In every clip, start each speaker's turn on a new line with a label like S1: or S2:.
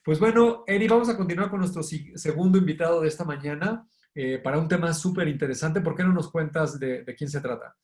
S1: Pues bueno, Eri, vamos a continuar con nuestro segundo invitado de esta mañana para un tema súper interesante. ¿Por qué no nos cuentas de quién se trata?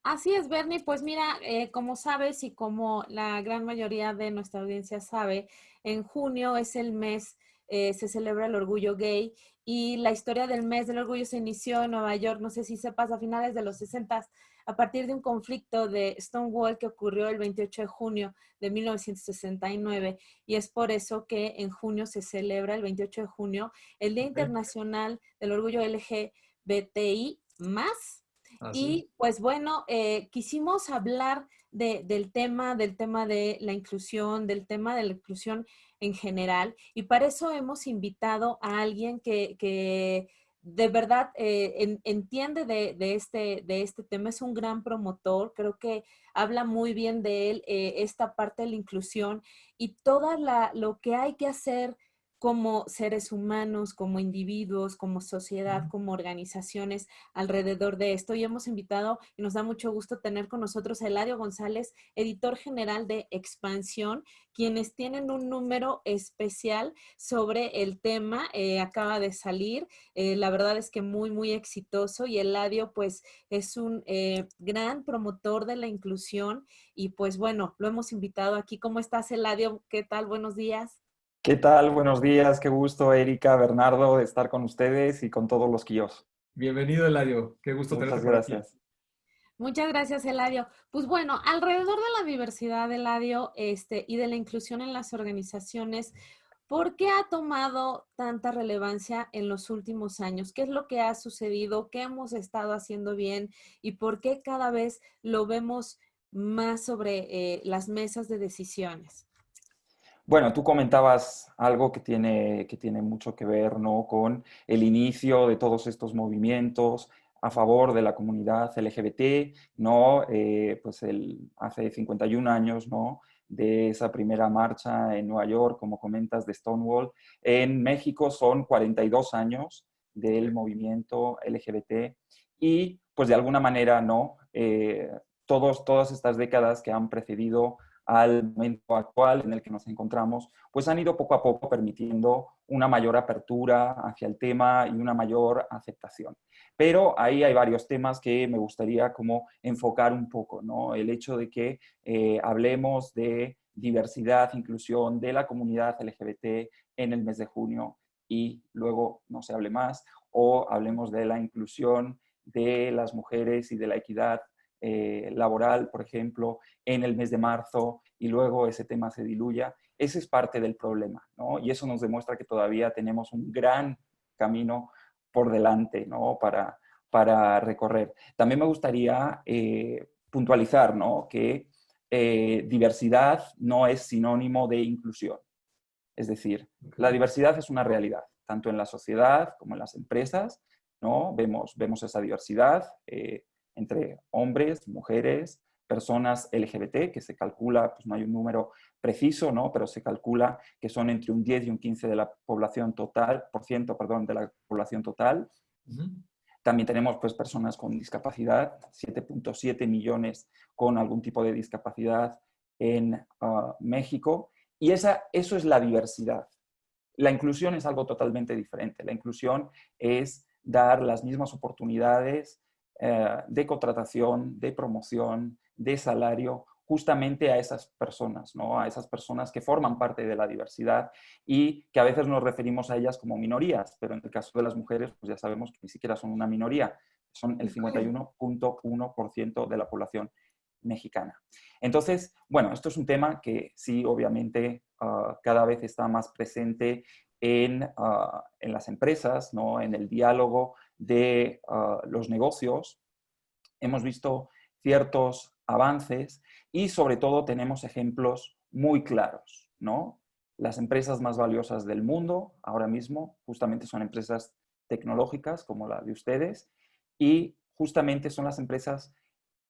S2: Así es, Bernie. Pues mira, como sabes y como la gran mayoría de nuestra audiencia sabe, en junio es el mes, se celebra el orgullo gay y la historia del mes del orgullo se inició en Nueva York, no sé si sepas, a finales de los 60, a partir de un conflicto de Stonewall que ocurrió el 28 de junio de 1969 y es por eso que en junio se celebra, el 28 de junio, el Día
S1: Ok.
S2: Internacional del Orgullo LGBTI más.
S1: Así es.
S2: Y pues bueno, quisimos hablar del tema de la inclusión, del tema de la inclusión en general, y para eso hemos invitado a alguien que de verdad entiende de este tema, es un gran promotor, creo que habla muy bien de él, esta parte de la inclusión y lo que hay que hacer como seres humanos, como individuos, como sociedad,
S1: Ujú.
S2: como organizaciones alrededor de esto y hemos invitado y nos da mucho gusto tener con nosotros a Eladio González, editor general de Expansión, quienes tienen un número especial sobre el tema, acaba de salir, la verdad es que muy, muy exitoso y Eladio pues es un gran promotor de la inclusión y pues bueno, lo hemos invitado aquí. ¿Cómo estás, Eladio? ¿Qué tal? Buenos días.
S3: ¿Qué tal? Buenos días, qué gusto, Erika, Bernardo, de estar con ustedes y con todos los quillos.
S1: Bienvenido, Eladio. Qué gusto tenerte
S3: Muchas
S1: por aquí.
S3: gracias.
S2: Muchas gracias, Eladio. Pues bueno, alrededor de la diversidad, Eladio, y de la inclusión en las organizaciones, ¿por qué ha tomado tanta relevancia en los últimos años? ¿Qué es lo que ha sucedido? ¿Qué hemos estado haciendo bien? ¿Y por qué cada vez lo vemos más sobre las mesas de decisiones?
S3: Bueno, tú comentabas algo que tiene mucho que ver, ¿no?, con el inicio de todos estos movimientos a favor de la comunidad LGBT, ¿no? Hace 51 años, ¿no?, de esa primera marcha en Nueva York, como comentas, de Stonewall. En México son 42 años del movimiento LGBT y, pues, de alguna manera, ¿no? Todas estas décadas que han precedido al momento actual en el que nos encontramos, pues han ido poco a poco permitiendo una mayor apertura hacia el tema y una mayor aceptación. Pero ahí hay varios temas que me gustaría como enfocar un poco, ¿no? El hecho de que hablemos de diversidad, inclusión de la comunidad LGBT en el mes de junio y luego no se hable más, o hablemos de la inclusión de las mujeres y de la equidad laboral, por ejemplo, en el mes de marzo y luego ese tema se diluya. Ese es parte del problema, ¿no? Y eso nos demuestra que todavía tenemos un gran camino por delante, ¿no?, para recorrer. También me gustaría puntualizar, ¿no?, que diversidad no es sinónimo de inclusión. Es decir,
S1: Ok.
S3: la diversidad es una realidad, tanto en la sociedad como en las empresas, ¿no? Vemos esa diversidad entre hombres, mujeres, personas LGBT, que se calcula, pues no hay un número preciso, ¿no?, pero se calcula que son entre un 10 y un 15 de la población total, perdón, de la población total.
S1: Ujú.
S3: También tenemos, pues, personas con discapacidad, 7.7 millones con algún tipo de discapacidad en México. Y eso es la diversidad. La inclusión es algo totalmente diferente. La inclusión es dar las mismas oportunidades de contratación, de promoción, de salario, justamente a esas personas, ¿no? A esas personas que forman parte de la diversidad y que a veces nos referimos a ellas como minorías, pero en el caso de las mujeres, pues ya sabemos que ni siquiera son una minoría, son el
S1: Ok.
S3: 51.1% de la población mexicana. Entonces, bueno, esto es un tema que sí, obviamente, cada vez está más presente en las empresas, ¿no?, en el diálogo de los negocios. Hemos visto ciertos avances y sobre todo tenemos ejemplos muy claros, ¿no? Las empresas más valiosas del mundo ahora mismo justamente son empresas tecnológicas como la de ustedes y justamente son las empresas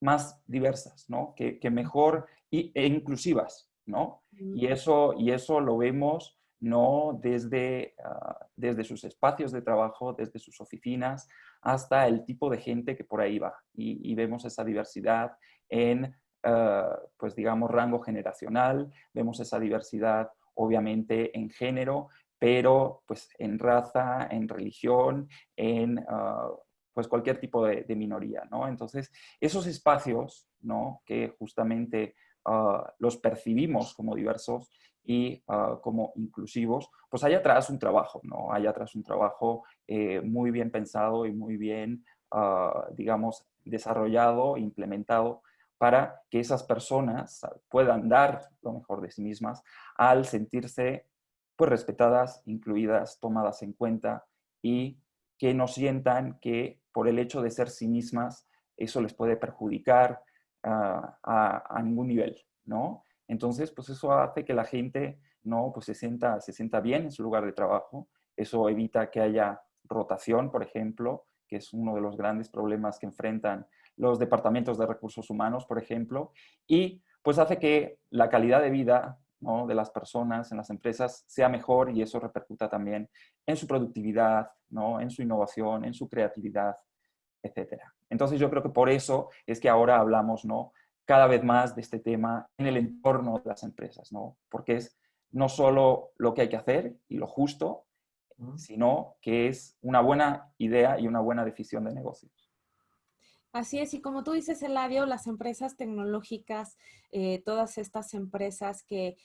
S3: más diversas, ¿no? Que mejor e inclusivas, ¿no?
S2: Mm.
S3: Y eso lo vemos, ¿no?, desde sus espacios de trabajo, desde sus oficinas, hasta el tipo de gente que por ahí va. Y vemos esa diversidad en, pues digamos, rango generacional, vemos esa diversidad obviamente en género, pero pues en raza, en religión, en pues cualquier tipo de minoría, ¿no? Entonces, esos espacios, ¿no? Que justamente los percibimos como diversos y como inclusivos, pues hay atrás un trabajo, ¿no? Hay atrás un trabajo muy bien pensado y muy bien, digamos, desarrollado, implementado para que esas personas puedan dar lo mejor de sí mismas al sentirse pues respetadas, incluidas, tomadas en cuenta y que no sientan que por el hecho de ser sí mismas eso les puede perjudicar a ningún nivel, ¿no? Entonces, pues eso hace que la gente, ¿no? Pues se sienta bien en su lugar de trabajo. Eso evita que haya rotación, por ejemplo, que es uno de los grandes problemas que enfrentan los departamentos de recursos humanos, por ejemplo, y pues hace que la calidad de vida, ¿no? De las personas en las empresas sea mejor y eso repercuta también en su productividad, ¿no? En su innovación, en su creatividad, etcétera. Entonces yo creo que por eso es que ahora hablamos, ¿no? Cada vez más de este tema en el entorno de las empresas, ¿no? Porque es no solo lo que hay que hacer y lo justo, sino que es una buena idea y una buena decisión de negocios.
S2: Así es, y como tú dices, Eladio, las empresas tecnológicas, todas estas empresas que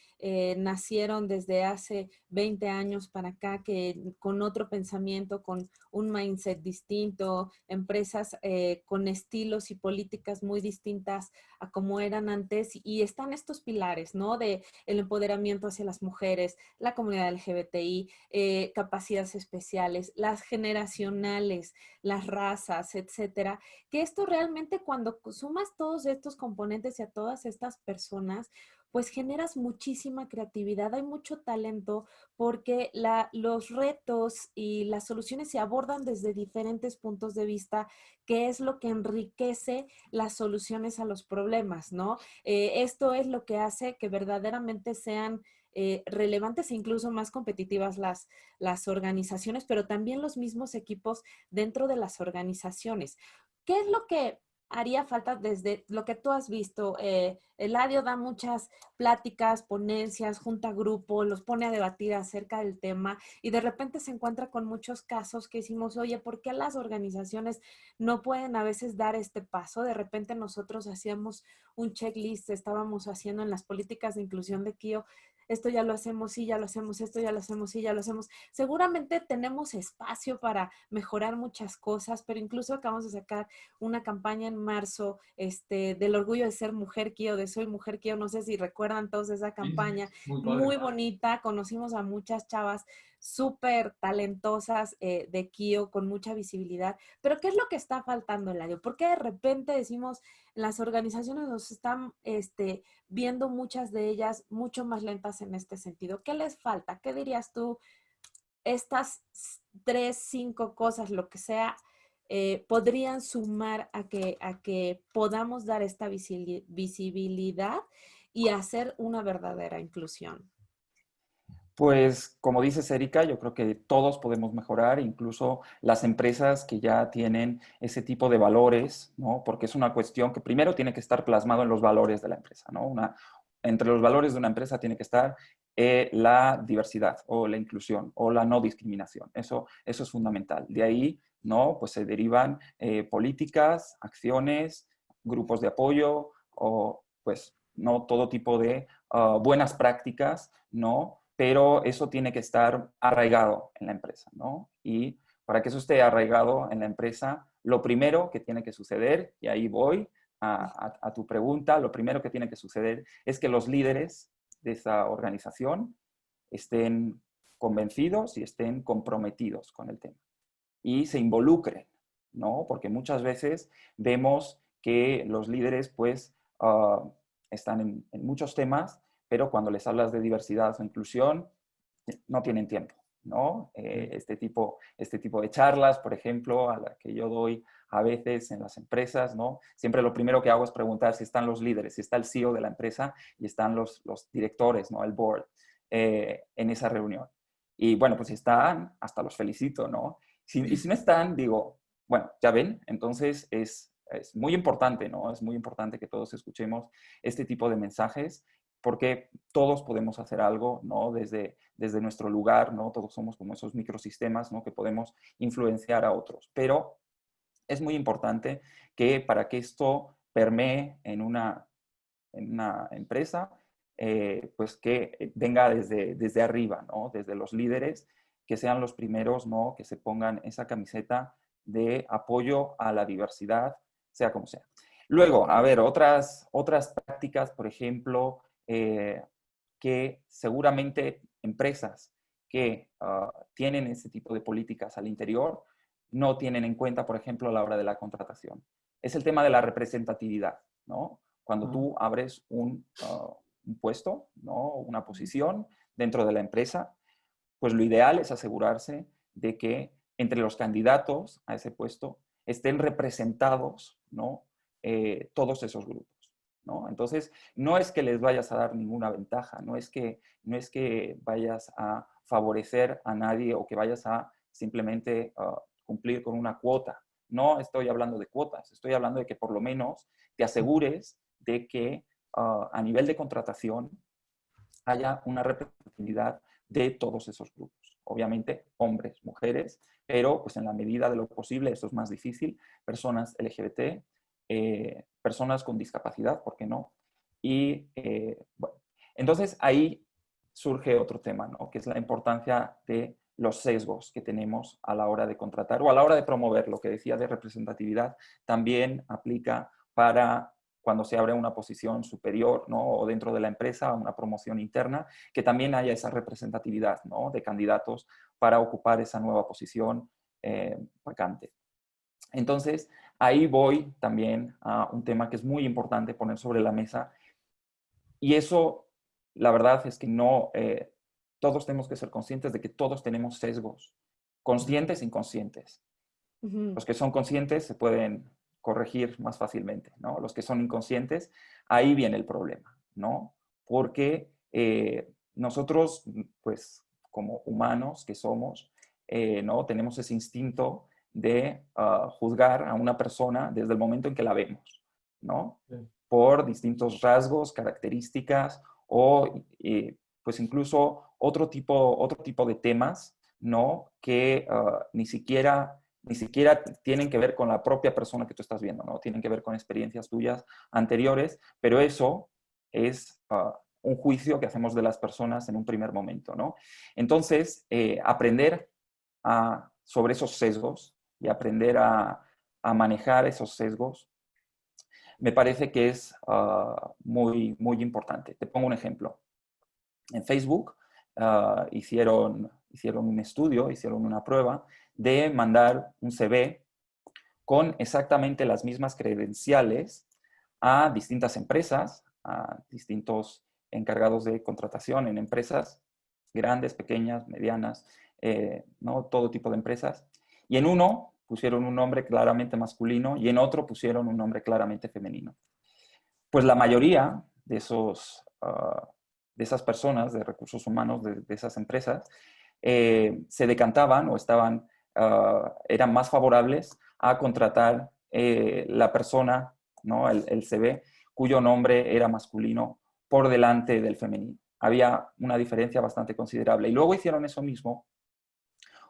S2: nacieron desde hace 20 años para acá, que con otro pensamiento, con un mindset distinto, empresas con estilos y políticas muy distintas a como eran antes, y están estos pilares, ¿no? De el empoderamiento hacia las mujeres, la comunidad LGBTI, capacidades especiales, las generacionales, las razas, etcétera, que esto realmente cuando sumas todos estos componentes y a todas estas personas, pues generas muchísima creatividad, hay mucho talento porque los retos y las soluciones se abordan desde diferentes puntos de vista, que es lo que enriquece las soluciones a los problemas, ¿no? Esto es lo que hace que verdaderamente sean relevantes e incluso más competitivas las organizaciones, pero también los mismos equipos dentro de las organizaciones. ¿Qué es lo que haría falta desde lo que tú has visto? Eladio da muchas pláticas, ponencias, junta grupo, los pone a debatir acerca del tema y de repente se encuentra con muchos casos que decimos, oye, ¿por qué las organizaciones no pueden a veces dar este paso? De repente nosotros hacíamos un checklist, estábamos haciendo en las políticas de inclusión de KIO, esto ya lo hacemos, sí, ya lo hacemos, esto ya lo hacemos, sí, ya lo hacemos. Seguramente tenemos espacio para mejorar muchas cosas, pero incluso acabamos de sacar una campaña en marzo del orgullo de ser mujer Kio, de soy mujer Kio, no sé si recuerdan todos esa campaña,
S1: Sí, muy padre.
S2: muy bonita, conocimos a muchas chavas súper talentosas de Kio, con mucha visibilidad, pero ¿qué es lo que está faltando, Eladio? ¿Por qué de repente decimos, las organizaciones nos están viendo muchas de ellas mucho más lentas en este sentido? ¿Qué les falta? ¿Qué dirías tú? Estas 3, 5 cosas, lo que sea, podrían sumar a que podamos dar esta visibilidad y hacer una verdadera inclusión.
S3: Pues como dices, Erika, yo creo que todos podemos mejorar, incluso las empresas que ya tienen ese tipo de valores, ¿no? Porque es una cuestión que primero tiene que estar plasmado en los valores de la empresa, ¿no? Entre los valores de una empresa tiene que estar la diversidad o la inclusión o la no discriminación. Eso es fundamental. De ahí, ¿no? Pues se derivan políticas, acciones, grupos de apoyo o pues, ¿no? Todo tipo de buenas prácticas, ¿no? Pero eso tiene que estar arraigado en la empresa, ¿no? Y para que eso esté arraigado en la empresa, lo primero que tiene que suceder, y ahí voy a tu pregunta, lo primero que tiene que suceder es que los líderes de esa organización estén convencidos y estén comprometidos con el tema y se involucren, ¿no? Porque muchas veces vemos que los líderes, pues, están en muchos temas, pero cuando les hablas de diversidad o inclusión, no tienen tiempo, ¿no? Este tipo de charlas, por ejemplo, a la que yo doy a veces en las empresas, ¿no? Siempre lo primero que hago es preguntar si están los líderes, si está el CEO de la empresa y están los directores, ¿no? El board en esa reunión. Y bueno, pues si están, hasta los felicito, ¿no? Y si no están, digo, bueno, ya ven, entonces es muy importante, ¿no? Es muy importante que todos escuchemos este tipo de mensajes porque todos podemos hacer algo, ¿no? Desde nuestro lugar, ¿no? Todos somos como esos microsistemas, ¿no? Que podemos influenciar a otros. Pero es muy importante que para que esto permee en una empresa, pues que venga desde arriba, ¿no? Desde los líderes, que sean los primeros, ¿no? Que se pongan esa camiseta de apoyo a la diversidad, sea como sea. Luego, a ver, otras prácticas, por ejemplo, que seguramente empresas que tienen ese tipo de políticas al interior no tienen en cuenta, por ejemplo, a la hora de la contratación. Es el tema de la representatividad, ¿no? Cuando tú abres un puesto, ¿no? Una posición dentro de la empresa, pues lo ideal es asegurarse de que entre los candidatos a ese puesto estén representados, ¿no? Todos esos grupos, ¿no? Entonces, no es que les vayas a dar ninguna ventaja, no es que vayas a favorecer a nadie o que vayas a simplemente cumplir con una cuota. No estoy hablando de cuotas, estoy hablando de que por lo menos te asegures de que a nivel de contratación haya una representatividad de todos esos grupos. Obviamente, hombres, mujeres, pero pues en la medida de lo posible, esto es más difícil, personas LGBT, personas con discapacidad, ¿por qué no? Y bueno, entonces ahí surge otro tema, ¿no? Que es la importancia de los sesgos que tenemos a la hora de contratar o a la hora de promover. Lo que decía de representatividad también aplica para cuando se abre una posición superior, ¿no? O dentro de la empresa, una promoción interna, que también haya esa representatividad, ¿no? De candidatos para ocupar esa nueva posición vacante. Entonces, ahí voy también a un tema que es muy importante poner sobre la mesa, y eso, la verdad es que no, todos tenemos que ser conscientes de que todos tenemos sesgos, conscientes e inconscientes. Los que son conscientes se pueden corregir más fácilmente, ¿no? Los que son inconscientes, ahí viene el problema, ¿no? Porque nosotros, pues, como humanos que somos, ¿no? Tenemos ese instinto de juzgar a una persona desde el momento en que la vemos, ¿no? Sí. Por distintos rasgos, características o, pues, incluso otro tipo de temas, ¿no? Que ni siquiera tienen que ver con la propia persona que tú estás viendo, ¿no? Tienen que ver con experiencias tuyas anteriores, pero eso es un juicio que hacemos de las personas en un primer momento, ¿no? Entonces, aprender sobre esos sesgos y aprender a manejar esos sesgos me parece que es muy, muy importante. Te pongo un ejemplo. En Facebook hicieron un estudio, hicieron una prueba de mandar un CV con exactamente las mismas credenciales a distintas empresas, a distintos encargados de contratación en empresas grandes, pequeñas, medianas, ¿no? Todo tipo de empresas. Y en uno pusieron un nombre claramente masculino y en otro pusieron un nombre claramente femenino. Pues la mayoría de de esas personas de recursos humanos, de esas empresas, se decantaban o eran más favorables a contratar la persona, ¿no? El CV, cuyo nombre era masculino por delante del femenino. Había una diferencia bastante considerable. Y luego hicieron eso mismo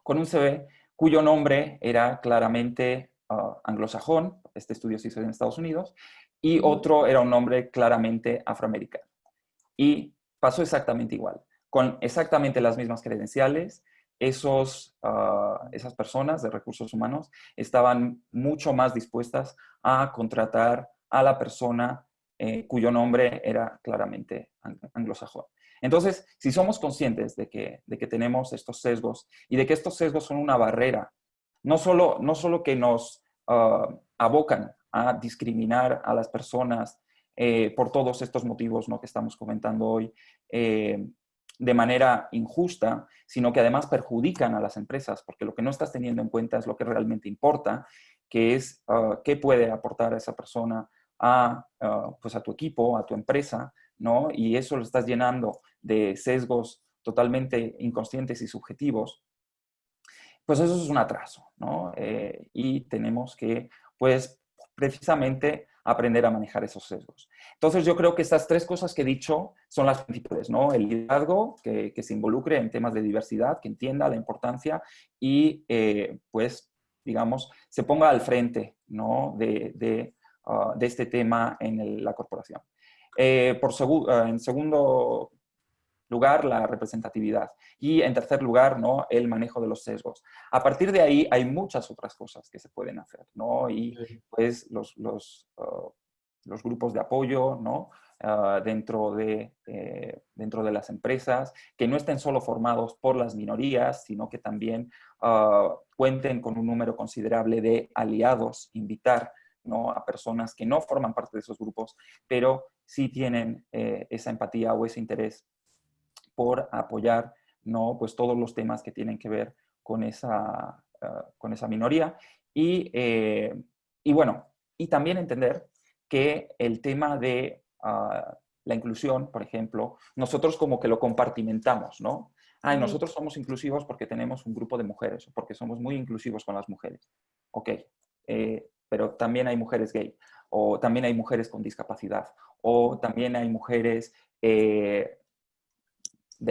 S3: con un CV cuyo nombre era claramente anglosajón, este estudio se hizo en Estados Unidos, y otro era un nombre claramente afroamericano. Y pasó exactamente igual. Con exactamente las mismas credenciales, esas personas de recursos humanos estaban mucho más dispuestas a contratar a la persona cuyo nombre era claramente anglosajón. Entonces, si somos conscientes de que tenemos estos sesgos y de que estos sesgos son una barrera, no solo que nos abocan a discriminar a las personas por todos estos motivos, ¿no? Que estamos comentando hoy, de manera injusta, sino que además perjudican a las empresas, porque lo que no estás teniendo en cuenta es lo que realmente importa, que es qué puede aportar a esa persona pues a tu equipo, a tu empresa, ¿no? Y eso lo estás llenando de sesgos totalmente inconscientes y subjetivos, pues eso es un atraso, ¿no? Y tenemos que, pues, precisamente aprender a manejar esos sesgos. Entonces, yo creo que estas tres cosas que he dicho son las principales, ¿no? El liderazgo, que se involucre en temas de diversidad, que entienda la importancia y, pues, digamos, se ponga al frente, ¿no? de este tema en la corporación. En segundo lugar, la representatividad. Y en tercer lugar, ¿no? El manejo de los sesgos. A partir de ahí hay muchas otras cosas que se pueden hacer, ¿no? Y pues los grupos de apoyo, ¿no? Dentro de las empresas, que no estén solo formados por las minorías, sino que también cuenten con un número considerable de aliados, invitar, ¿no? A personas que no forman parte de esos grupos, pero sí tienen esa empatía o ese interés por apoyar, ¿no? Pues todos los temas que tienen que ver con esa minoría. Y bueno, y también entender que el tema de la inclusión, por ejemplo, nosotros como que lo compartimentamos, ¿no? Nosotros somos inclusivos porque tenemos un grupo de mujeres, o porque somos muy inclusivos con las mujeres. Ok, pero también hay mujeres gay, o también hay mujeres con discapacidad, o también hay mujeres de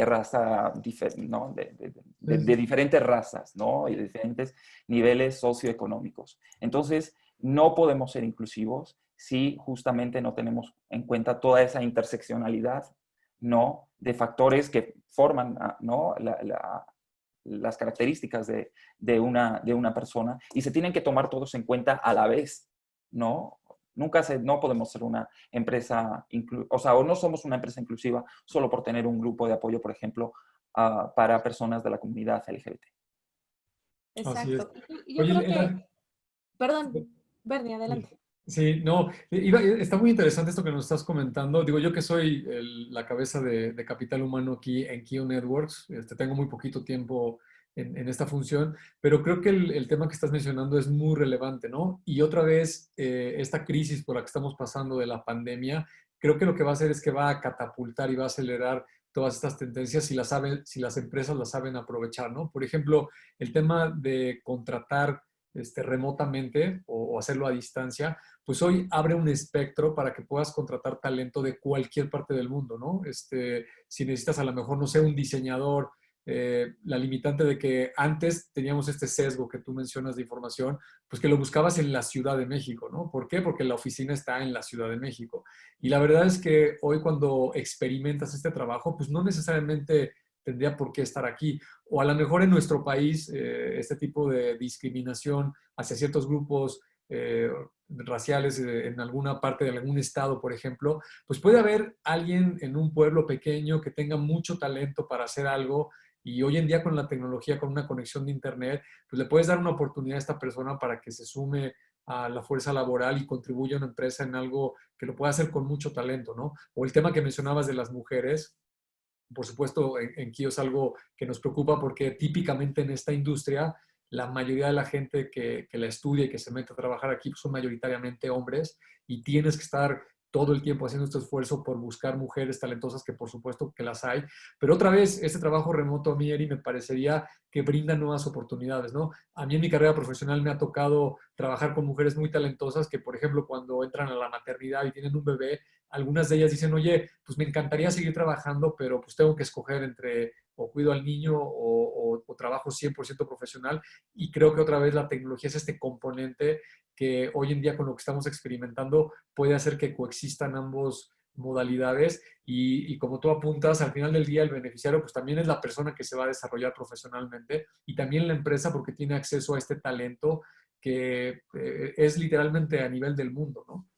S3: raza, ¿no? de diferentes razas, ¿no? Y de diferentes niveles socioeconómicos. Entonces, no podemos ser inclusivos si justamente no tenemos en cuenta toda esa interseccionalidad, ¿no? De factores que forman, ¿no? Las características de una persona, y se tienen que tomar todos en cuenta a la vez, ¿no? No podemos ser una empresa, o no somos una empresa inclusiva solo por tener un grupo de apoyo, por ejemplo, para personas de la comunidad LGBT.
S1: Así es.
S2: Exacto. Y yo
S1: Oye,
S2: creo que, perdón, Bernie,
S1: sí,
S2: adelante.
S1: sí, no, está muy interesante esto que nos estás comentando. Digo, yo que soy la cabeza de capital humano aquí en Kio Networks, tengo muy poquito tiempo en esta función, pero creo que el tema que estás mencionando es muy relevante, ¿no? Y otra vez, esta crisis por la que estamos pasando de la pandemia, creo que lo que va a hacer es que va a catapultar y va a acelerar todas estas tendencias si las empresas las saben aprovechar, ¿no? Por ejemplo, el tema de contratar remotamente o hacerlo a distancia, pues hoy abre un espectro para que puedas contratar talento de cualquier parte del mundo, ¿no? Si necesitas a lo mejor, no sé, un diseñador, la limitante de que antes teníamos este sesgo que tú mencionas de información, pues que lo buscabas en la Ciudad de México, ¿no? ¿Por qué? Porque la oficina está en la Ciudad de México. Y la verdad es que hoy cuando experimentas este trabajo, pues no necesariamente tendría por qué estar aquí. O a lo mejor en nuestro país, este tipo de discriminación hacia ciertos grupos raciales en alguna parte de algún estado, por ejemplo, pues puede haber alguien en un pueblo pequeño que tenga mucho talento para hacer algo y hoy en día con la tecnología, con una conexión de internet, pues le puedes dar una oportunidad a esta persona para que se sume a la fuerza laboral y contribuya a una empresa en algo que lo pueda hacer con mucho talento, ¿no? O el tema que mencionabas de las mujeres, por supuesto, en Kio es algo que nos preocupa porque típicamente en esta industria la mayoría de la gente que la estudia y que se mete a trabajar aquí pues, son mayoritariamente hombres y tienes que estar todo el tiempo haciendo este esfuerzo por buscar mujeres talentosas, que por supuesto que las hay. Pero otra vez, este trabajo remoto a mí, Eri, me parecería que brinda nuevas oportunidades, ¿no? A mí en mi carrera profesional me ha tocado trabajar con mujeres muy talentosas que, por ejemplo, cuando entran a la maternidad y tienen un bebé, algunas de ellas dicen, oye, pues me encantaría seguir trabajando, pero pues tengo que escoger entre o cuido al niño o trabajo 100% profesional. Y creo que otra vez la tecnología es este componente que hoy en día con lo que estamos experimentando puede hacer que coexistan ambos modalidades y como tú apuntas, al final del día el beneficiario pues también es la persona que se va a desarrollar profesionalmente y también la empresa porque tiene acceso a este talento que es literalmente a nivel del mundo, ¿no?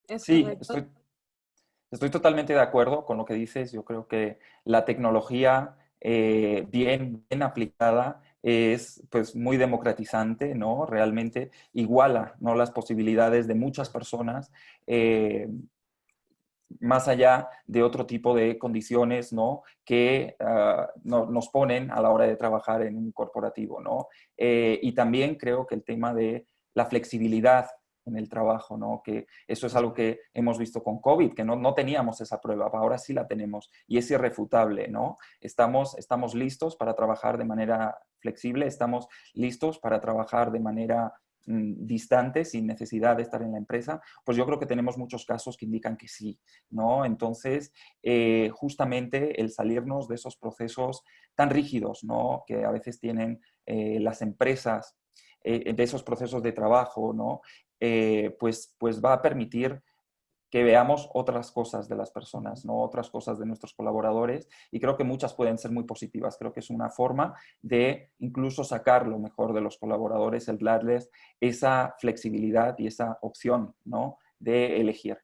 S2: Es
S3: Sí,
S2: correcto.
S3: estoy totalmente de acuerdo con lo que dices. Yo creo que la tecnología bien aplicada es pues muy democratizante, ¿no? Realmente iguala, ¿no? Las posibilidades de muchas personas más allá de otro tipo de condiciones, ¿no? Que nos ponen a la hora de trabajar en un corporativo, ¿no? Y también creo que el tema de la flexibilidad en el trabajo, ¿no? Que eso es algo que hemos visto con COVID, que no teníamos esa prueba, ahora sí la tenemos y es irrefutable, ¿no? Estamos listos para trabajar de manera flexible, estamos listos para trabajar de manera distante, sin necesidad de estar en la empresa, pues yo creo que tenemos muchos casos que indican que sí, ¿no? Entonces, justamente el salirnos de esos procesos tan rígidos, ¿no? Que a veces tienen las empresas, de esos procesos de trabajo, ¿no? Pues va a permitir que veamos otras cosas de las personas, ¿no? Otras cosas de nuestros colaboradores, y creo que muchas pueden ser muy positivas. Creo que es una forma de incluso sacar lo mejor de los colaboradores, el darles esa flexibilidad y esa opción, ¿no? De elegir.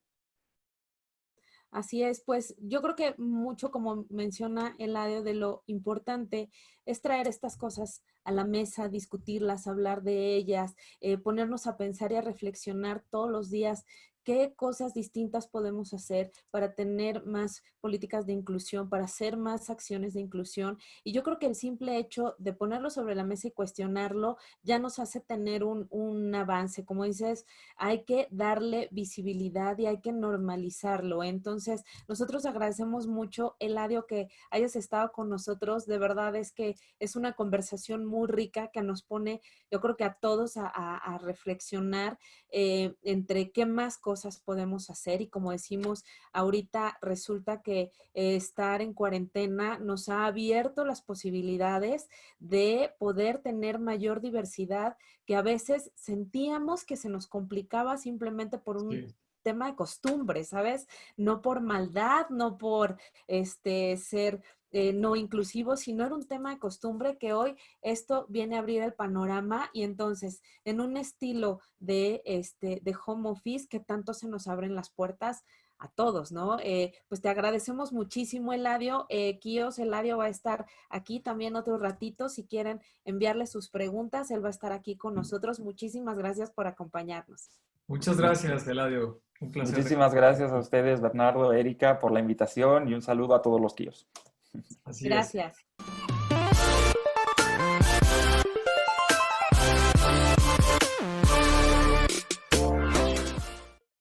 S2: Así es, pues yo creo que mucho como menciona Eladio, de lo importante es traer estas cosas a la mesa, discutirlas, hablar de ellas, ponernos a pensar y a reflexionar todos los días qué cosas distintas podemos hacer para tener más políticas de inclusión, para hacer más acciones de inclusión. Y yo creo que el simple hecho de ponerlo sobre la mesa y cuestionarlo ya nos hace tener un avance. Como dices, hay que darle visibilidad y hay que normalizarlo. Entonces, nosotros agradecemos mucho, Eladio, que hayas estado con nosotros. De verdad es que es una conversación muy rica que nos pone, yo creo que a todos a reflexionar entre qué más cosas podemos hacer. Y como decimos, ahorita resulta que estar en cuarentena nos ha abierto las posibilidades de poder tener mayor diversidad, que a veces sentíamos que se nos complicaba simplemente por un
S1: Sí.
S2: tema de costumbre, ¿sabes? No por maldad, no por ser no inclusivo, sino era un tema de costumbre que hoy esto viene a abrir el panorama. Y entonces, en un estilo de home office, que tanto se nos abren las puertas a todos, ¿no? Pues te agradecemos muchísimo, Eladio. Quíos, Eladio va a estar aquí también otro ratito. Si quieren enviarle sus preguntas, él va a estar aquí con nosotros. Muchísimas gracias por acompañarnos.
S1: Muchas gracias, Eladio. Un placer
S3: Muchísimas
S1: tenerte
S3: gracias a
S1: aquí.
S3: ustedes, Bernardo, Erika, por la invitación y un saludo a todos los tíos.
S1: Así es.
S2: Gracias.